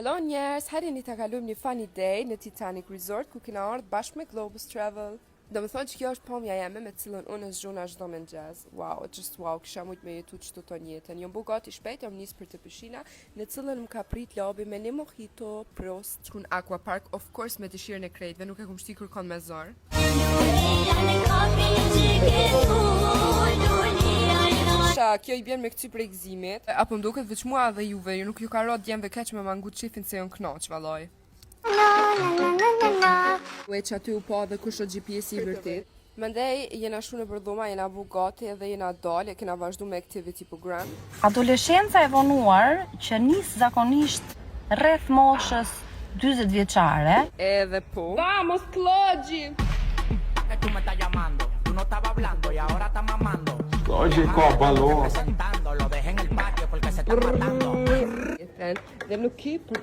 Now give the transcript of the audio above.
Hello njerëz, herë ta kalojmë një funny day në Titanic Resort ku kena ardhur bashkë me Globus Travel. Do më thonë që kjo është pamja jeme me cilën unë zgjona çdo mëngjes. Wow, just wow, kisha mujt me jetu çdo ton jetën. Jom bugati shpejt, jom nis për të pishina, në cilën më ka prit lobi me një mojito, prost, shkun Aqua Park, of course me dëshirën e krejtëve, nuk e kum shti kërkon me zor. Kjo i bjen me këty prej gëzimit, apo më duket veç mua dhe juve, ju nuk ju ka rot djemve keq me mangut qifin se jon knoq, valloj. Veç aty u pa dhe kush o GPS i vërtet. Mendej, jena shu në përdhuma, jena bu gati dhe jena dal, e kena vazhdu me activity program. Adoleshenca e vonuar që nis zakonisht rreth moshës 40 vjeçare. Edhe po. Vamos, Klogji! Tú me estás llamando, tú no estabas hablando y ahora estás mamando. Oye, balón. Lo dejé en el patio porque se está matando. Dhe nuk ki për